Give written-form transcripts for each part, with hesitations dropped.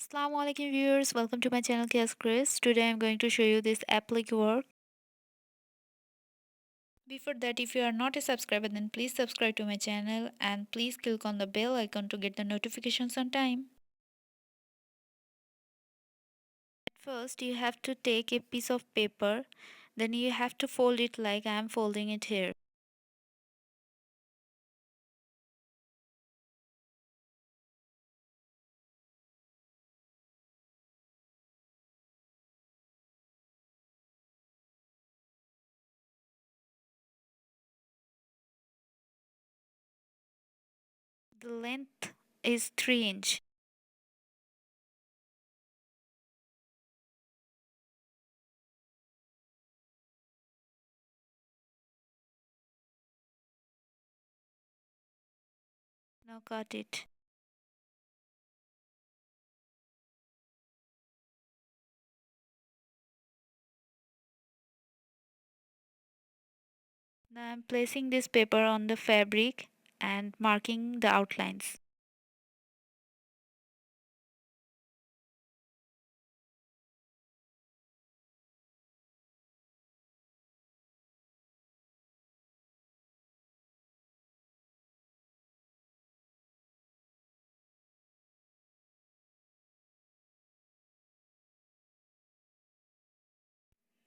Assalamu alaikum viewers, welcome to my channel Keya's Craze. Today I'm going to show you this Applique work. Before that, if you are not a subscriber, then please subscribe to my channel and please click on the bell icon to get the notifications on time. At first, you have to take a piece of paper, then you have to fold it like I am folding it here. The length is 3 inch. Now cut it. Now I'm placing this paper on the fabric and marking the outlines.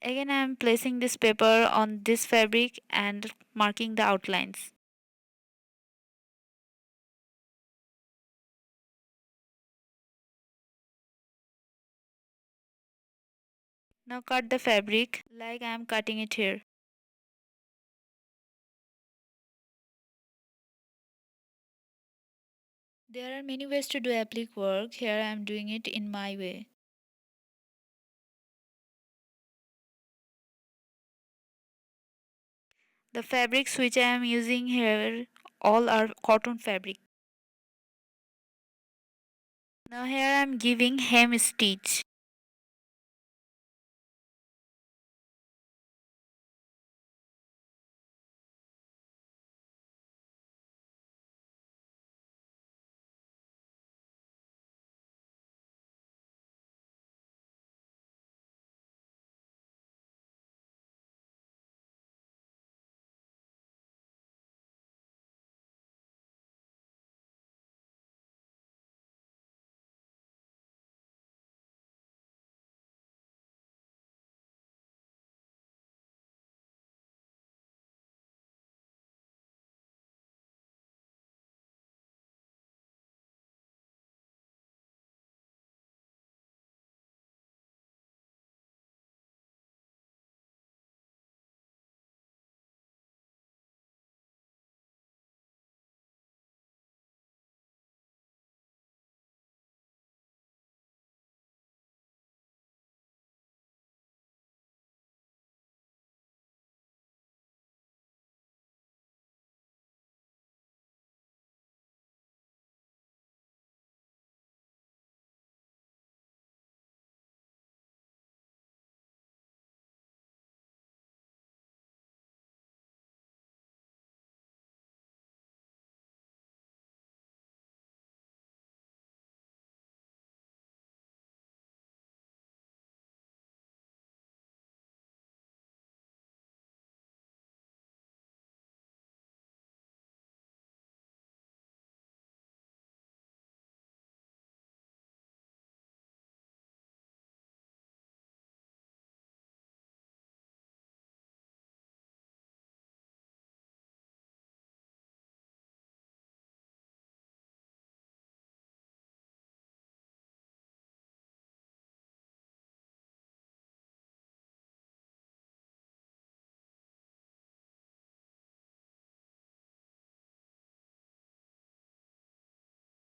Again, I am placing this paper on this fabric and marking the outlines. Now cut the fabric like I am cutting it here. There are many ways to do applique work. Here I am doing it in my way. The fabrics which I am using here all are cotton fabric. Now here I am giving hem stitch.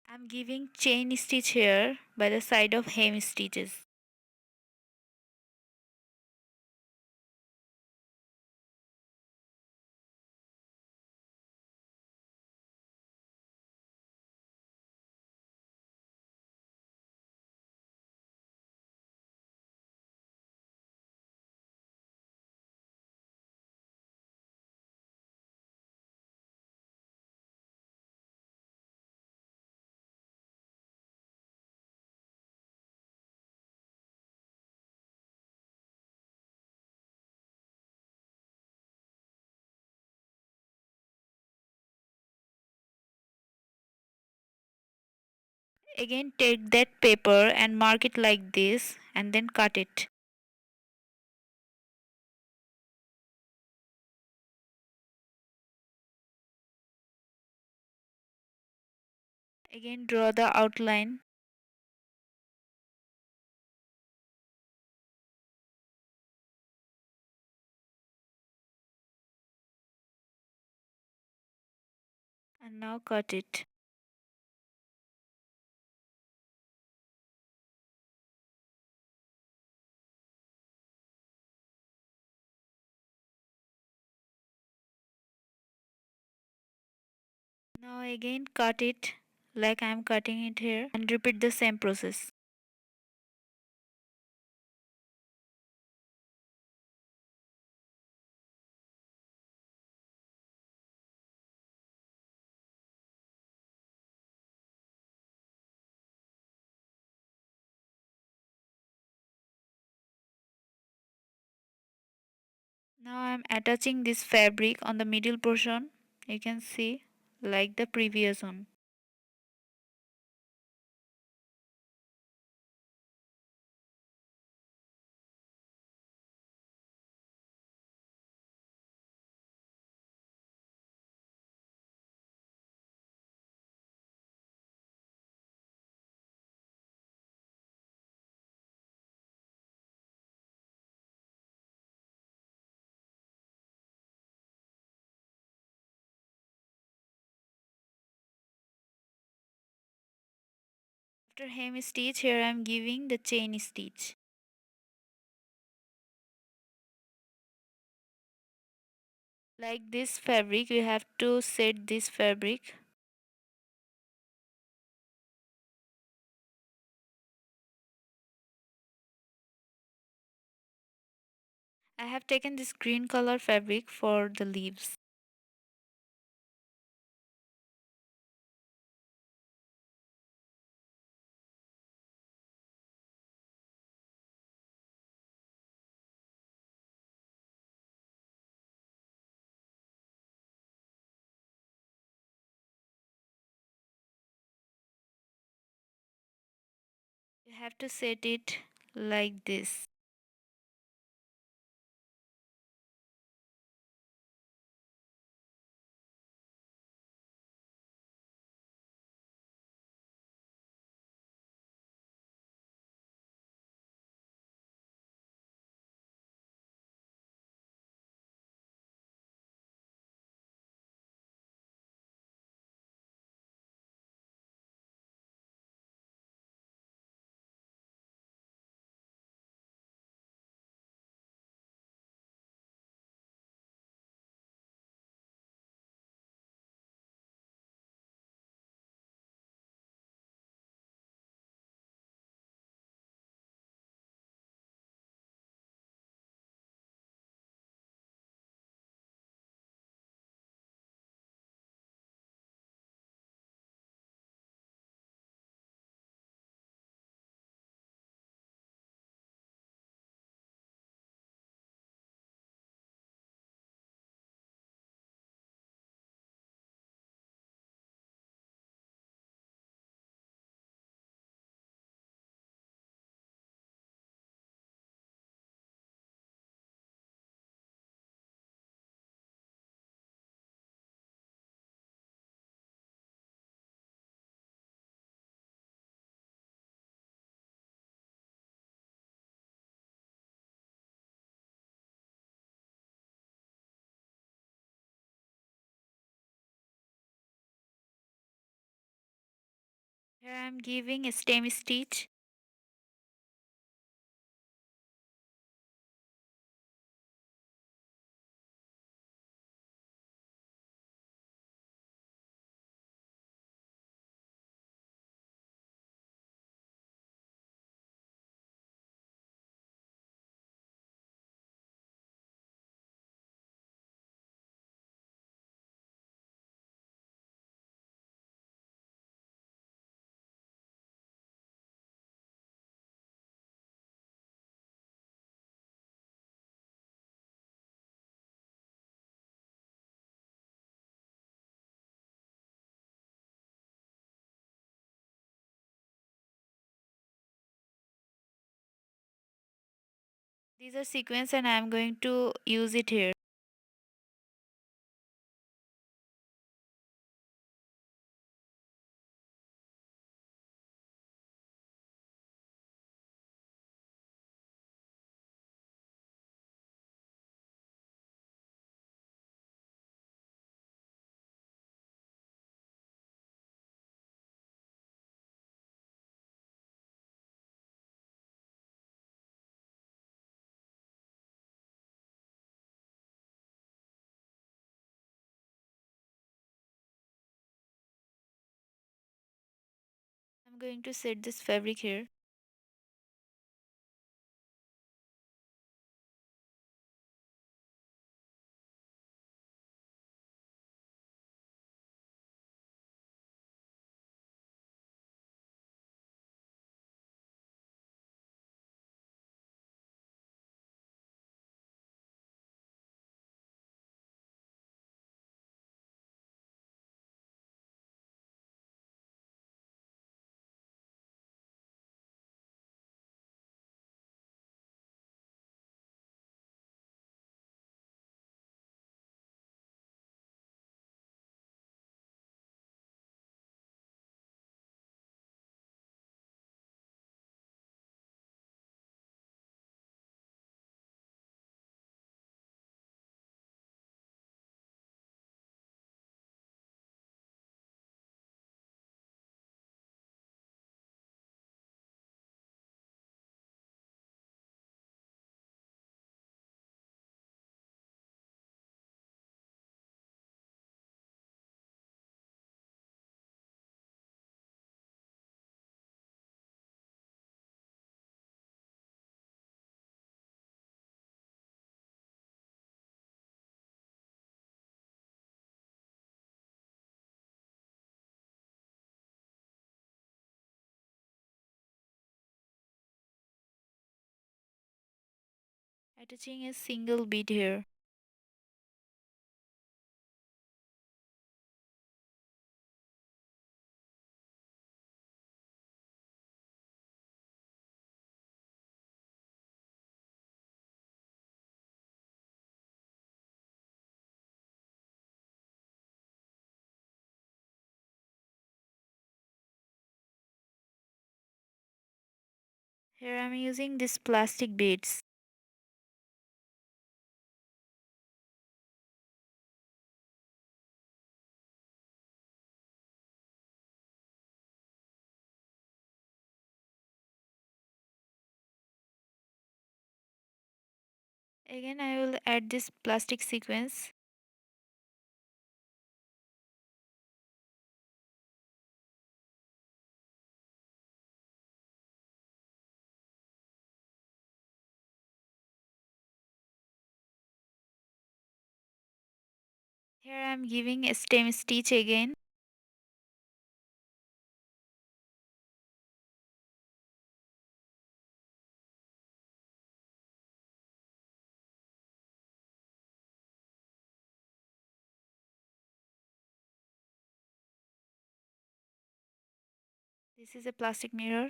I am giving chain stitch here by the side of hem stitches. Again, take that paper and mark it like this and then cut it. Again, draw the outline. And now cut it. Now again cut it like I am cutting it here and repeat the same process. Now I am attaching this fabric on the middle portion. You can see like the previous one. After hem stitch, here I am giving the chain stitch. Like this fabric, you have to set this fabric. I have taken this green color fabric for the leaves. You have to set it like this. Here I am giving a stem stitch. These are sequins and I am going to use it here. I'm going to set this fabric here. Attaching a single bead here. Here I'm using this plastic beads. Again I will add this plastic sequence. Here I'm giving a stem stitch again. This is a plastic mirror.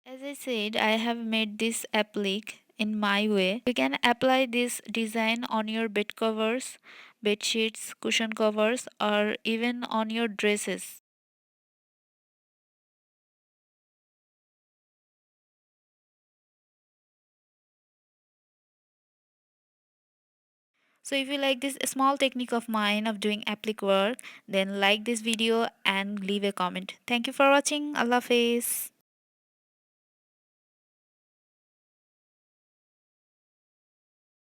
As I said, I have made this applique in my way. You can apply this design on your bed covers, bed sheets, cushion covers, or even on your dresses. So if you like this small technique of mine of doing applique work, then like this video and leave a comment. Thank you for watching. Allah Hafiz.